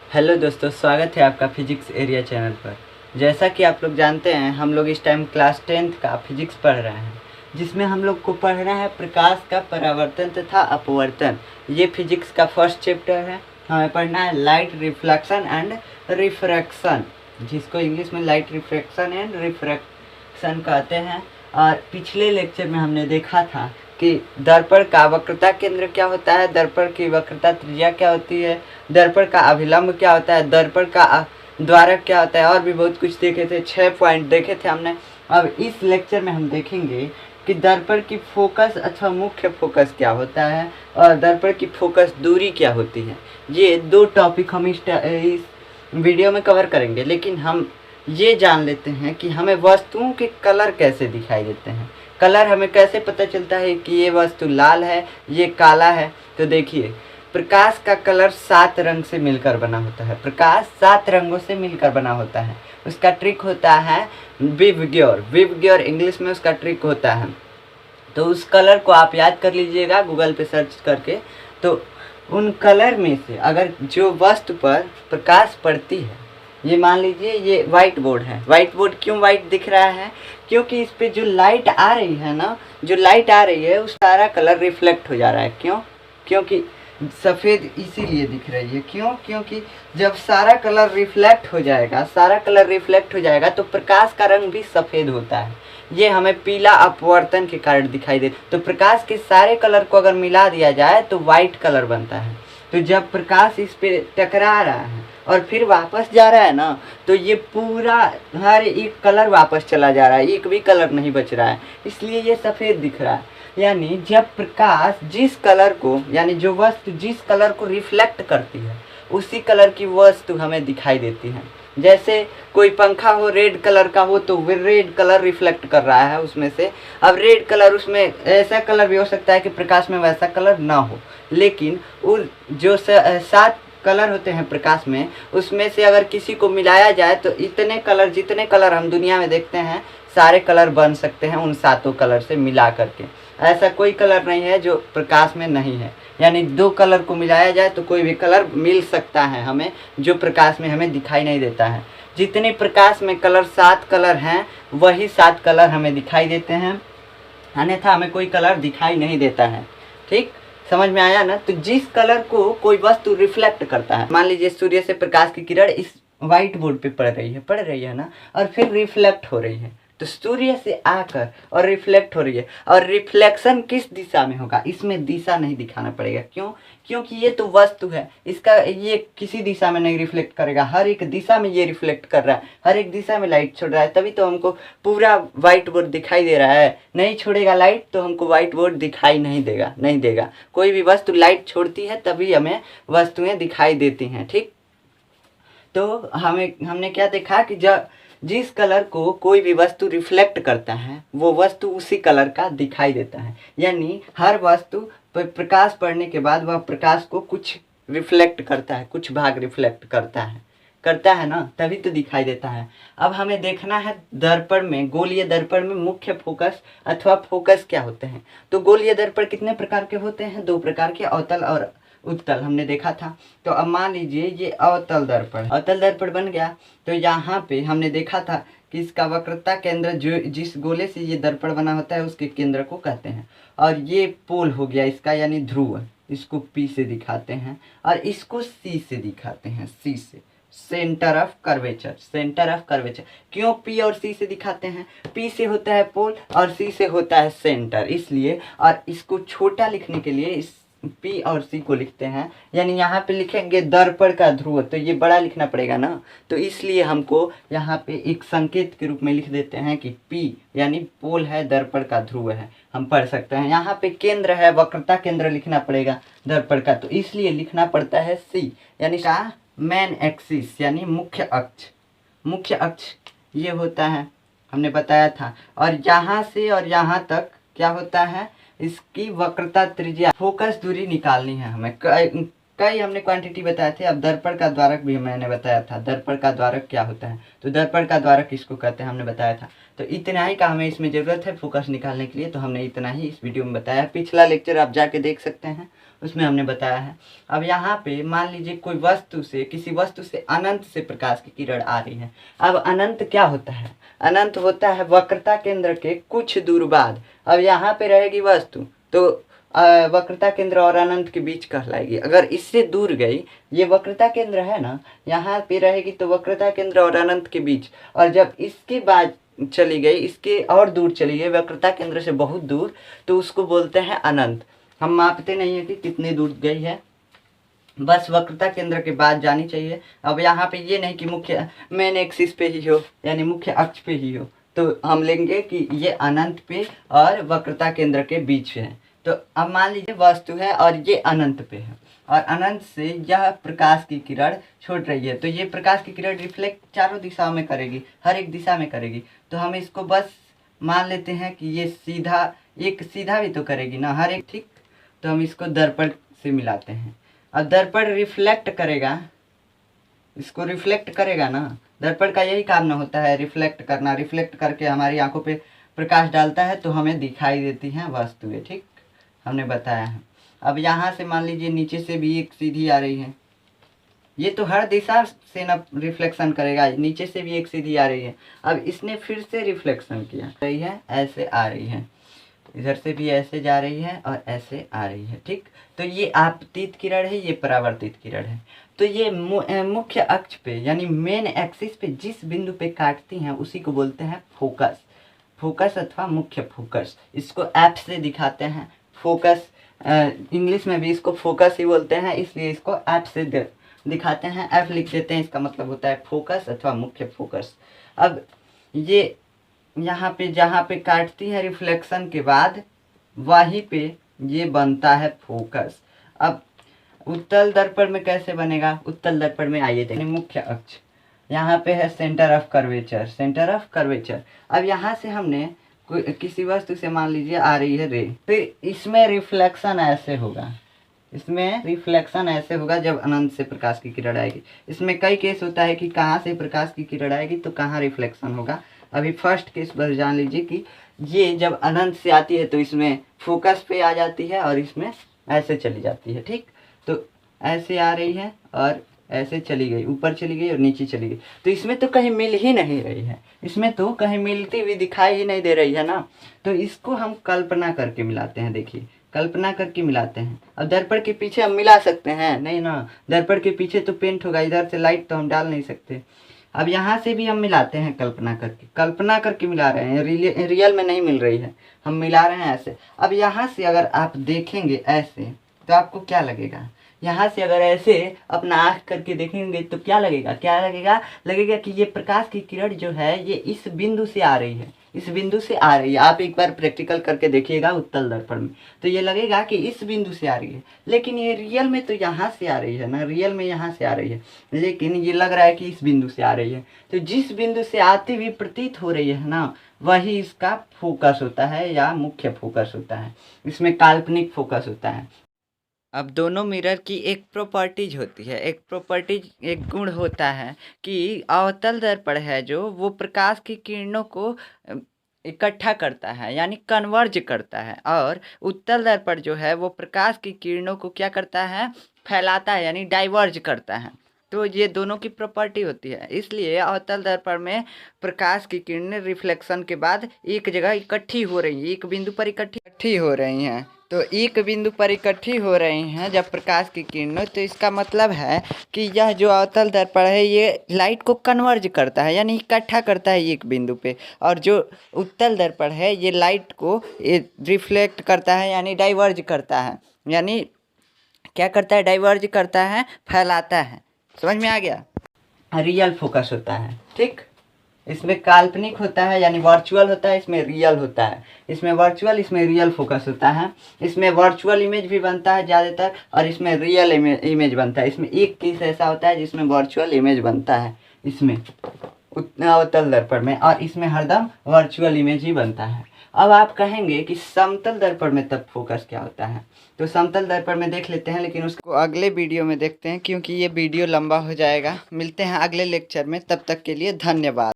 Hello दोस्तों, स्वागत है आपका फिजिक्स एरिया चैनल पर। जैसा कि आप लोग जानते हैं, हम लोग इस टाइम क्लास 10th का फिजिक्स पढ़ रहे हैं, जिसमें हम लोग को पढ़ना है प्रकाश का परावर्तन तथा अपवर्तन। ये फिजिक्स का फर्स्ट चैप्टर है। हमें पढ़ना है लाइट रिफ्लेक्शन एंड रिफ्रैक्शन, जिसको इंग्लिश में लाइट रिफ्रैक्शन एंड रिफ्रैक्शन कहते हैं। और पिछले लेक्चर में हमने देखा था कि दर्पण का वक्रता केंद्र क्या होता है, दर्पण की वक्रता त्रिज्या क्या होती है, दर्पण का अभिलंब क्या होता है, दर्पण का द्वारक क्या होता है, और भी बहुत कुछ देखे थे। 6 पॉइंट देखे थे हमने। अब इस लेक्चर में हम देखेंगे कि दर्पण की फोकस अथवा मुख्य फोकस क्या होता है और दर्पण की फोकस दूरी क्या होती है। ये दो टॉपिक हम इस वीडियो में कवर करेंगे, लेकिन हम ये जान लेते हैं कि हमें वस्तुओं के कलर कैसे दिखाई देते हैं। कलर हमें कैसे पता चलता है कि ये वस्तु लाल है, ये काला है। तो देखिए, प्रकाश का कलर 7 रंग से मिलकर बना होता है। प्रकाश 7 रंगों से मिलकर बना होता है। उसका ट्रिक होता है विबग्योर। विबग्योर इंग्लिश में उसका ट्रिक होता है। तो उस कलर को आप याद कर लीजिएगा गूगल पे सर्च करके। तो उन कलर में से अगर जो वस्तु पर प्रकाश पड़ती है, ये मान लीजिए ये वाइट बोर्ड है। वाइट बोर्ड क्यों वाइट दिख रहा है? क्योंकि इस पे जो लाइट आ रही है ना, जो लाइट आ रही है, उस सारा कलर रिफ्लेक्ट हो जा रहा है। क्यों? क्योंकि सफ़ेद इसीलिए दिख रही है। क्यों? क्योंकि जब सारा कलर रिफ्लेक्ट हो जाएगा, सारा कलर रिफ्लेक्ट हो जाएगा तो प्रकाश का रंग भी सफ़ेद होता है। ये हमें पीला अपवर्तन के कारण दिखाई दे। तो प्रकाश के सारे कलर को अगर मिला दिया जाए तो वाइट कलर बनता है। तो जब प्रकाश इस पे टकरा रहा है और फिर वापस जा रहा है ना, तो ये पूरा हर एक कलर वापस चला जा रहा है, एक भी कलर नहीं बच रहा है, इसलिए ये सफ़ेद दिख रहा है। यानी जब प्रकाश जिस कलर को, यानी जो वस्तु जिस कलर को रिफ्लेक्ट करती है, उसी कलर की वस्तु हमें दिखाई देती है। जैसे कोई पंखा हो, रेड कलर का हो, तो रेड कलर रिफ्लेक्ट कर रहा है उसमें से। अब रेड कलर, उसमें ऐसा कलर भी हो सकता है कि प्रकाश में वैसा कलर ना हो, लेकिन वो जो 7 कलर होते हैं प्रकाश में, उसमें से अगर किसी को मिलाया जाए तो इतने कलर, जितने कलर हम दुनिया में देखते हैं, सारे कलर बन सकते हैं उन 7 कलर से मिला करके। ऐसा कोई कलर नहीं है जो प्रकाश में नहीं है। यानी 2 कलर को मिलाया जाए तो कोई भी कलर मिल सकता है हमें, जो प्रकाश में हमें दिखाई नहीं देता है। जितने प्रकाश में कलर 7 कलर हैं, वही 7 कलर हमें दिखाई देते हैं, अन्यथा हमें कोई कलर दिखाई नहीं देता है। ठीक, समझ में आया ना? तो जिस कलर को कोई वस्तु रिफ्लेक्ट करता है, मान लीजिए सूर्य से प्रकाश की किरण इस व्हाइट बोर्ड पे पड़ रही है ना, और फिर रिफ्लेक्ट हो रही है, तो सूर्य से आकर और रिफ्लेक्ट हो रही है। और रिफ्लेक्शन किस दिशा में होगा, इसमें दिशा नहीं दिखाना पड़ेगा। क्यों? क्योंकि ये तो वस्तु है, इसका ये किसी दिशा में नहीं रिफ्लेक्ट करेगा, हर एक दिशा में ये रिफ्लेक्ट कर रहा है, हर एक दिशा में लाइट छोड़ रहा है, तभी तो हमको पूरा व्हाइट बोर्ड दिखाई दे रहा है। नहीं छोड़ेगा लाइट तो हमको व्हाइट बोर्ड दिखाई नहीं देगा। कोई भी वस्तु लाइट छोड़ती है तभी हमें वस्तुएं दिखाई देती हैं। ठीक, तो हमने क्या देखा कि जब जिस कलर को कोई भी वस्तु रिफ्लेक्ट करता है, वो वस्तु उसी कलर का दिखाई देता है। यानी हर वस्तु पर प्रकाश पड़ने के बाद वह प्रकाश को कुछ रिफ्लेक्ट करता है, कुछ भाग रिफ्लेक्ट करता है ना, तभी तो दिखाई देता है। अब हमें देखना है दर्पण में, गोलीय दर्पण में मुख्य फोकस अथवा फोकस क्या होते हैं। तो गोलीय दर्पण कितने प्रकार के होते हैं? 2 प्रकार के, अवतल और उत्तल, हमने देखा था। तो अब मान लीजिए ये अवतल दर्पण बन गया। तो यहाँ पे हमने देखा था कि इसका वक्रता केंद्र, जो जिस गोले से ये दर्पण बना होता है, उसके केंद्र को कहते हैं। और ये पोल हो गया इसका, यानी ध्रुव, इसको P से दिखाते हैं और इसको C से दिखाते हैं, C से, सेंटर ऑफ कर्वेचर। क्यों P और C से दिखाते हैं? P से होता है पोल और C से होता है सेंटर, इसलिए। और इसको छोटा लिखने के लिए इस P और C को लिखते हैं। यानी यहाँ पे लिखेंगे दर्पण का ध्रुव, तो ये बड़ा लिखना पड़ेगा ना, तो इसलिए हमको यहाँ पे एक संकेत के रूप में लिख देते हैं कि P यानी पोल है, दर्पण का ध्रुव है, हम पढ़ सकते हैं। यहाँ पे केंद्र है, वक्रता केंद्र लिखना पड़ेगा दर्पण का, तो इसलिए लिखना पड़ता है C, यानी का मेन एक्सिस, यानी मुख्य अक्ष ये होता है, हमने बताया था। और यहाँ से और यहाँ तक क्या होता है, इसकी वक्रता त्रिज्या, फोकस दूरी निकालनी है हमें। कई हमने क्वांटिटी बताए थे। अब दर्पण का द्वारक भी मैंने बताया था, दर्पण का द्वारक क्या होता है। तो दर्पण का द्वारक किसको कहते हैं, हमने बताया था। तो इतना ही का हमें इसमें ज़रूरत है फोकस निकालने के लिए, तो हमने इतना ही इस वीडियो में बताया है। पिछला लेक्चर आप जाके देख सकते हैं, उसमें हमने बताया है। अब यहाँ पे मान लीजिए कोई वस्तु से, किसी वस्तु से अनंत से प्रकाश की किरण आ रही है। अब अनंत क्या होता है? अनंत होता है वक्रता केंद्र के कुछ दूर बाद। अब यहाँ पे रहेगी वस्तु तो वक्रता केंद्र और अनंत के बीच कहलाएगी। अगर इससे दूर गई, ये वक्रता केंद्र है ना, यहाँ पे रहेगी तो वक्रता केंद्र और अनंत के बीच। और जब इसके बाद चली गई, इसके और दूर चली गई, वक्रता केंद्र से बहुत दूर, तो उसको बोलते हैं अनंत। हम मापते नहीं है कि कितनी दूर गई है, बस वक्रता केंद्र के बाद जानी चाहिए। अब यहाँ पे ये नहीं कि मुख्य मेन एक्सिस पे ही हो, यानी मुख्य अक्ष पे ही हो, तो हम लेंगे कि ये अनंत पे और वक्रता केंद्र के बीच है। तो अब मान लीजिए वस्तु है और ये अनंत पे है, और अनंत से यह प्रकाश की किरण छोड़ रही है, तो ये प्रकाश की किरण रिफ्लेक्ट चारों दिशाओं में करेगी, हर एक दिशा में करेगी। तो हम इसको बस मान लेते हैं कि ये सीधा, एक सीधा भी तो करेगी ना हर एक, ठीक। तो हम इसको दर्पण से मिलाते हैं। अब दर्पण रिफ्लेक्ट करेगा, इसको रिफ्लेक्ट करेगा ना, दर्पण का यही काम ना होता है, रिफ्लेक्ट करना। रिफ्लेक्ट करके हमारी आंखों पे प्रकाश डालता है तो हमें दिखाई देती हैं वस्तुएं, ठीक, हमने बताया है। अब यहाँ से मान लीजिए नीचे से भी एक सीधी आ रही है, ये तो हर दिशा से ना रिफ्लेक्शन करेगा, नीचे से भी एक सीधी आ रही है। अब इसने फिर से रिफ्लेक्शन किया, रही है ऐसे आ रही है, इधर से भी ऐसे जा रही है और ऐसे आ रही है, ठीक। तो ये आपतित किरण है, ये परावर्तित किरण है। तो ये मुख्य अक्ष पे यानी मेन एक्सिस पे जिस बिंदु पे काटती हैं उसी को बोलते हैं फोकस। फोकस अथवा मुख्य फोकस, इसको एफ से दिखाते हैं। फोकस इंग्लिश में भी इसको फोकस ही बोलते हैं, इसलिए इसको एफ से दिखाते हैं, एफ लिख देते हैं, इसका मतलब होता है फोकस अथवा मुख्य फोकस। अब ये यहाँ पे जहाँ पे काटती है रिफ्लेक्शन के बाद, वहीं पे ये बनता है फोकस। अब उत्तल दर्पण में कैसे बनेगा? उत्तल दर्पण में आइए देखें, मुख्य अक्ष यहाँ पे है, centre of curvature, centre of curvature. अब यहाँ से हमने किसी वस्तु से मान लीजिए आ रही है रे, फिर इसमें रिफ्लेक्शन ऐसे होगा, इसमें रिफ्लेक्शन ऐसे होगा जब अनंत से प्रकाश की किरण आएगी। इसमें कई केस होता है कि कहाँ से प्रकाश की किरण आएगी तो कहाँ रिफ्लेक्शन होगा। अभी फर्स्ट केस बस जान लीजिए कि ये जब अनंत से आती है तो इसमें फोकस पे आ जाती है और इसमें ऐसे चली जाती है, ठीक। तो ऐसे आ रही है और ऐसे चली गई, ऊपर चली गई और नीचे चली गई, तो इसमें तो कहीं मिल ही नहीं रही है, इसमें तो कहीं मिलती हुई दिखाई ही नहीं दे रही है ना। तो इसको हम कल्पना करके मिलाते हैं, देखिए कल्पना करके मिलाते हैं। अब दर्पण के पीछे हम मिला सकते हैं? नहीं ना, दर्पण के पीछे तो पेंट होगा, इधर से लाइट तो हम डाल नहीं सकते। अब यहाँ से भी हम मिलाते हैं कल्पना करके, कल्पना करके मिला रहे हैं, रियल में नहीं मिल रही है, हम मिला रहे हैं ऐसे। अब यहाँ से अगर आप देखेंगे ऐसे तो आपको क्या लगेगा? यहाँ से अगर ऐसे अपना आँख करके देखेंगे तो क्या लगेगा? क्या लगेगा? लगेगा कि ये प्रकाश की किरण जो है ये इस बिंदु से आ रही है, इस बिंदु से आ रही है। आप एक बार प्रैक्टिकल करके देखिएगा उत्तल दर्पण में, तो ये लगेगा कि इस बिंदु से आ रही है, लेकिन ये रियल में तो यहाँ से आ रही है ना, रियल में यहाँ से आ रही है, लेकिन ये लग रहा है कि इस बिंदु से आ रही है। तो जिस बिंदु से आती हुई प्रतीत हो रही है ना, वही इसका फोकस होता है या मुख्य फोकस होता है, इसमें काल्पनिक फोकस होता है। अब दोनों मिरर की एक प्रॉपर्टीज होती है, एक प्रॉपर्टीज, एक गुण होता है कि अवतल दर्पण है जो वो प्रकाश की किरणों को इकट्ठा करता है यानी कन्वर्ज करता है, और उत्तल दर्पण जो है वो प्रकाश की किरणों को क्या करता है? फैलाता है यानी डाइवर्ज करता है। तो ये दोनों की प्रॉपर्टी होती है, इसलिए अवतल दर्पण में प्रकाश की किरणें रिफ्लेक्शन के बाद एक जगह इकट्ठी हो रही हैं, एक बिंदु पर इकट्ठी हो रही हैं। तो एक बिंदु पर इकट्ठी हो रही हैं जब प्रकाश की किरणें, तो इसका मतलब है कि यह जो अवतल दर्पण है ये लाइट को कन्वर्ज करता है यानी इकट्ठा करता है एक बिंदु पे, और जो उत्तल दर्पण है ये लाइट को रिफ्लेक्ट करता है यानी डाइवर्ज करता है, यानी क्या करता है? डाइवर्ज करता है, फैलाता है। समझ में आ गया? रियल फोकस होता है, ठीक। इसमें काल्पनिक होता है यानी वर्चुअल होता है, इसमें रियल होता है। इसमें वर्चुअल, इसमें रियल फोकस होता है। इसमें वर्चुअल इमेज भी बनता है ज़्यादातर, और इसमें रियल इमेज बनता है। इसमें एक केस ऐसा होता है जिसमें वर्चुअल इमेज बनता है, इसमें अवतल दर्पण में, और इसमें हरदम वर्चुअल इमेज ही बनता है। अब आप कहेंगे कि समतल दर्पण में तब फोकस क्या होता है? तो समतल दर्पण में देख लेते हैं, लेकिन उसको अगले वीडियो में देखते हैं क्योंकि ये वीडियो लंबा हो जाएगा। मिलते हैं अगले लेक्चर में, तब तक के लिए धन्यवाद।